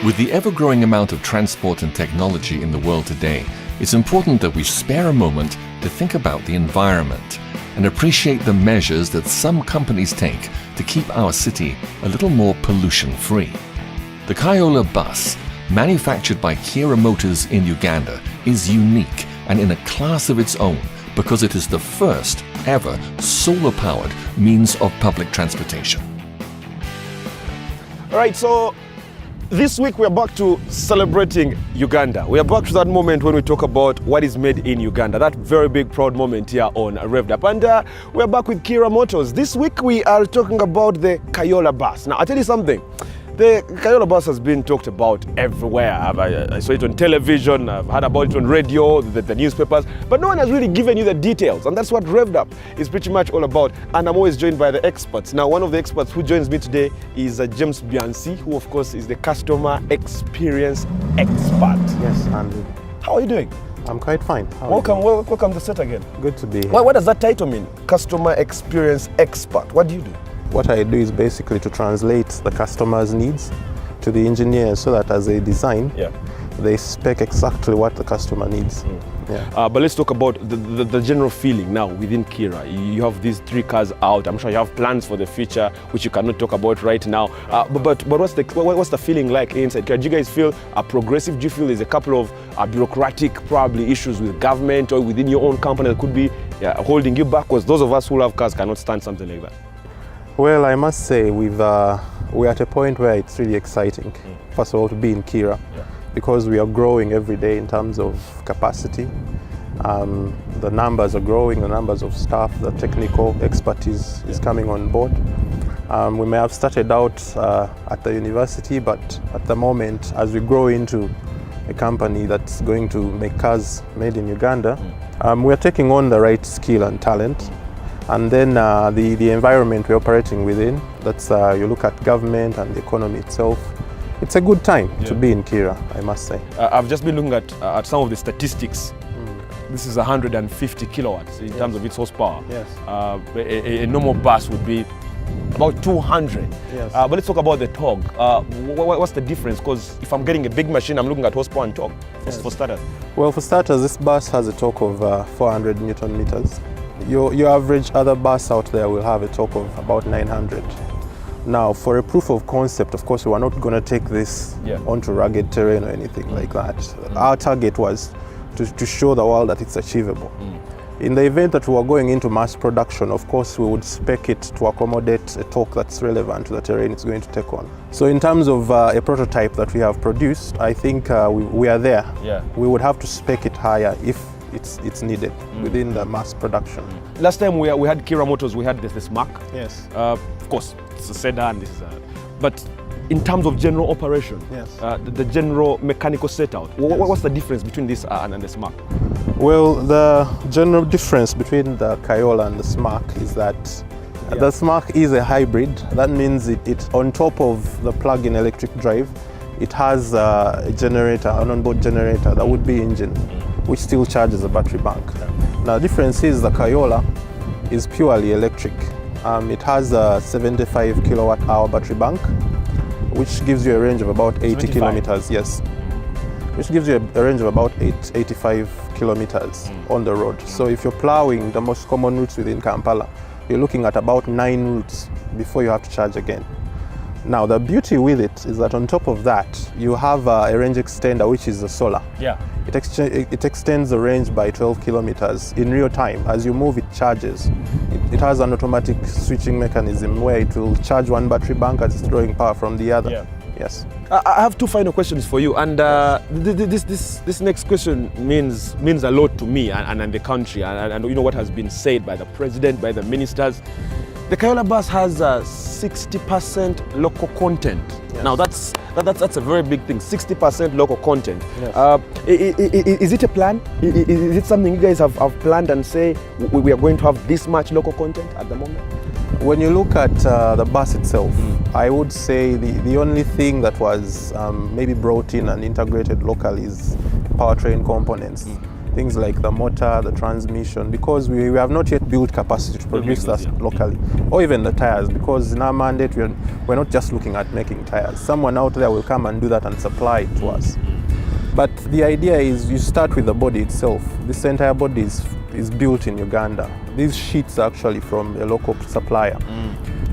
With the ever-growing amount of transport and technology in the world today, it's important that we spare a moment to think about the environment and appreciate the measures that some companies take to keep our city a little more pollution-free. The Kayola bus, manufactured by Kiira Motors in Uganda, is unique and in a class of its own because it is the first ever solar-powered means of public transportation. All right, so this week we are back to celebrating Uganda. We are back to that moment when we talk about what is made in Uganda, that very big proud moment here on Revved Up. And we are back with Kiira Motors. This week we are talking about the Kayola bus. Now I'll tell you something, the Kayola bus has been talked about everywhere. I saw it on television, I've heard about it on radio, the newspapers, but no one has really given you the details, and that's what Revved Up is pretty much all about. And I'm always joined by the experts. Now, one of the experts who joins me today is James Biansi, who of course is the customer experience expert. Yes, Andy. How are you doing? I'm quite fine. Welcome to set again. Good to be here. What does that title mean? Customer experience expert. What do you do? What I do is basically to translate the customer's needs to the engineers so that as they design, they spec exactly what the customer needs. But let's talk about the general feeling now within Kiira. You have these 3 cars out. I'm sure you have plans for the future, which you cannot talk about right now. But what's the feeling like inside Kiira? Do you guys feel progressive? Do you feel there's a couple of bureaucratic probably issues with government or within your own company that could be holding you back? Because those of us who love cars cannot stand something like that. Well, I must say we're at a point where it's really exciting, first of all, to be in Kiira, because we are growing every day in terms of capacity. The numbers are growing, the numbers of staff, the technical expertise is coming on board. We may have started out at the university, but at the moment, as we grow into a company that's going to make cars made in Uganda, we're taking on the right skill and talent. And then the environment we're operating within, that's you look at government and the economy itself, it's a good time to be in Kiira, I must say. I've just been looking at some of the statistics. This is 150 kilowatts in terms of its horsepower. Yes. A normal bus would be about 200. Yes. But let's talk about the torque. What's the difference? Because if I'm getting a big machine, I'm looking at horsepower and torque for starters. Well, for starters, this bus has a torque of 400 Newton meters. Your average other bus out there will have a torque of about 900. Now, for a proof of concept, of course, we are not going to take this onto rugged terrain or anything like that. Our target was to show the world that it's achievable. In the event that we are going into mass production, of course, we would spec it to accommodate a torque that's relevant to the terrain it's going to take on. So in terms of a prototype that we have produced, I think we are there. We would have to spec it higher if it's needed within the mass production. Last time we had Kiira Motors, we had this Mark. Yes. Of course, it's a sedan. But in terms of general operation, the general mechanical setup, what's the difference between this and the Smart? Well, the general difference between the Kayola and the Smart is that the Smart is a hybrid. That means it's on top of the plug-in electric drive. It has a generator, an onboard generator that would be engine, which still charges a battery bank. Now, the difference is the Kayola is purely electric. It has a 75 kilowatt hour battery bank, which gives you a range of about 80 kilometers. Yes, which gives you a range of about 85 kilometers on the road. So if you're plowing the most common routes within Kampala, you're looking at about 9 routes before you have to charge again. Now, the beauty with it is that on top of that, you have a range extender, which is the solar. It extends the range by 12 kilometers in real time. As you move, it charges. It has an automatic switching mechanism where it will charge one battery bank as it's drawing power from the other. Yes. I have 2 final questions for you, and this next question means a lot to me and the country, and you know what has been said by the president, by the ministers. The Kayola bus has 60% local content. Now that's a very big thing. 60% local content. Is it a plan? Is it something you guys have planned and say we are going to have this much local content at the moment? When you look at the bus itself, I would say the only thing that was maybe brought in and integrated locally is powertrain components. things like the motor, the transmission, because we have not yet built capacity to produce that locally, or even the tires, because in our mandate we're not just looking at making tires. Someone out there will come and do that and supply it to us. But the idea is you start with the body itself. This entire body is built in Uganda. These sheets are actually from a local supplier,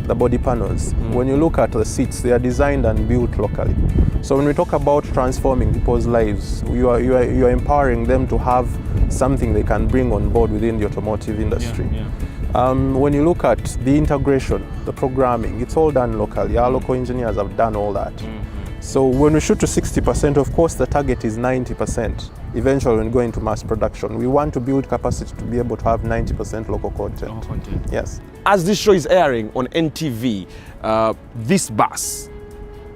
the body panels. When you look at the seats, they are designed and built locally. So when we talk about transforming people's lives, you are empowering them to have something they can bring on board within the automotive industry. When you look at the integration, the programming, it's all done locally. Our local engineers have done all that. So when we shoot to 60%, of course the target is 90%. Eventually when going to mass production, we want to build capacity to be able to have 90% local content. Yes. As this show is airing on NTV, this bus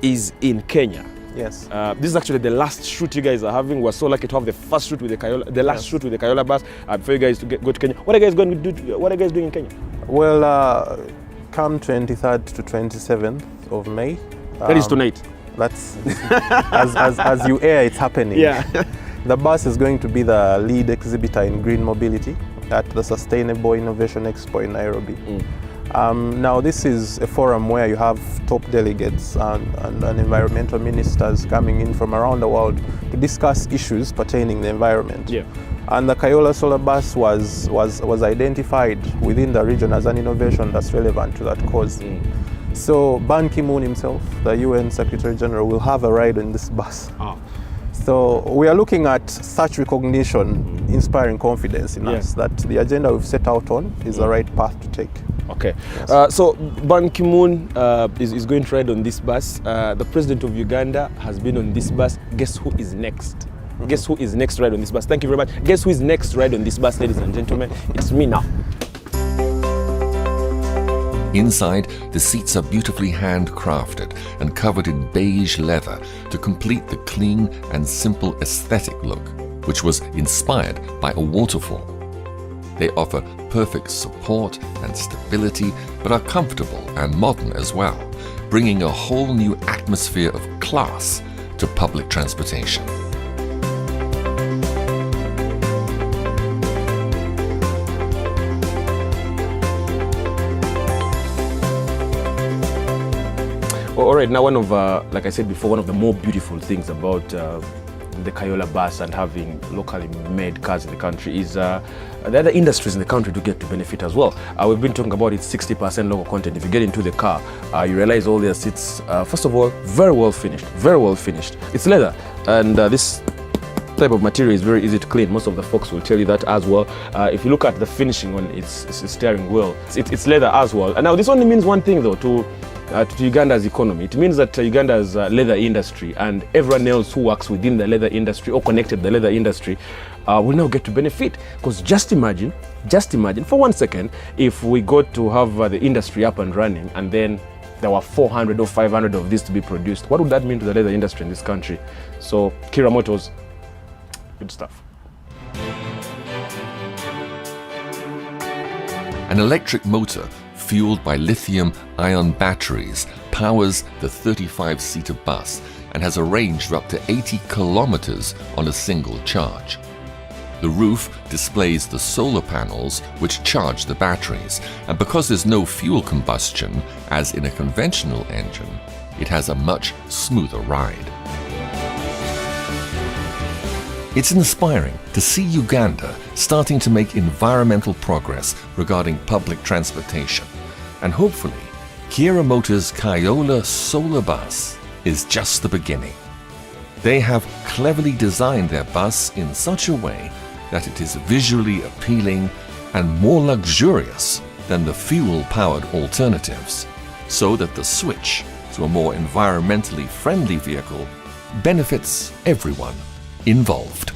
is in Kenya. Yes. This is actually the last shoot you guys are having. We're so lucky to have the first shoot with the Kayola, the last shoot with the Kayola bus before you guys go to Kenya. What are you guys going to do? What are you guys doing in Kenya? Well, come 23rd to 27th of May. That is tonight. That's as you air, it's happening. Yeah. The bus is going to be the lead exhibitor in green mobility at the Sustainable Innovation Expo in Nairobi. Now this is a forum where you have top delegates and environmental ministers coming in from around the world to discuss issues pertaining to the environment. And the Kayola solar bus was identified within the region as an innovation that's relevant to that cause. So Ban Ki-moon himself, the UN Secretary General, will have a ride in this bus. So we are looking at such recognition, inspiring confidence in us that the agenda we've set out on is the right path to take. Okay. So Ban Ki-moon is going to ride on this bus. The President of Uganda has been on this bus. Guess who is next? Guess who is next to ride on this bus? Thank you very much. Guess who is next to ride on this bus, ladies and gentlemen? It's me now. Inside, the seats are beautifully handcrafted and covered in beige leather to complete the clean and simple aesthetic look, which was inspired by a waterfall. They offer perfect support and stability, but are comfortable and modern as well, bringing a whole new atmosphere of class to public transportation. All right, now one of, like I said before, one of the more beautiful things about the Kayola bus and having locally made cars in the country is the other industries in the country do get to benefit as well. We've been talking about it's 60% local content. If you get into the car, you realize all their seats, first of all, very well finished, very well finished. It's leather, and this type of material is very easy to clean. Most of the folks will tell you that as well. If you look at the finishing on its steering wheel, it's leather as well. And now this only means one thing though, to Uganda's economy. It means that Uganda's leather industry and everyone else who works within the leather industry or connected to the leather industry will now get to benefit. Because just imagine for 1 second, if we got to have the industry up and running and then there were 400 or 500 of these to be produced, what would that mean to the leather industry in this country? So Kiira Motors, good stuff. An electric motor fueled by lithium-ion batteries powers the 35-seater bus and has a range of up to 80 kilometers on a single charge. The roof displays the solar panels which charge the batteries, and because there's no fuel combustion, as in a conventional engine, it has a much smoother ride. It's inspiring to see Uganda starting to make environmental progress regarding public transportation. And hopefully, Kiira Motors' Kayola solar bus is just the beginning. They have cleverly designed their bus in such a way that it is visually appealing and more luxurious than the fuel-powered alternatives, so that the switch to a more environmentally friendly vehicle benefits everyone involved.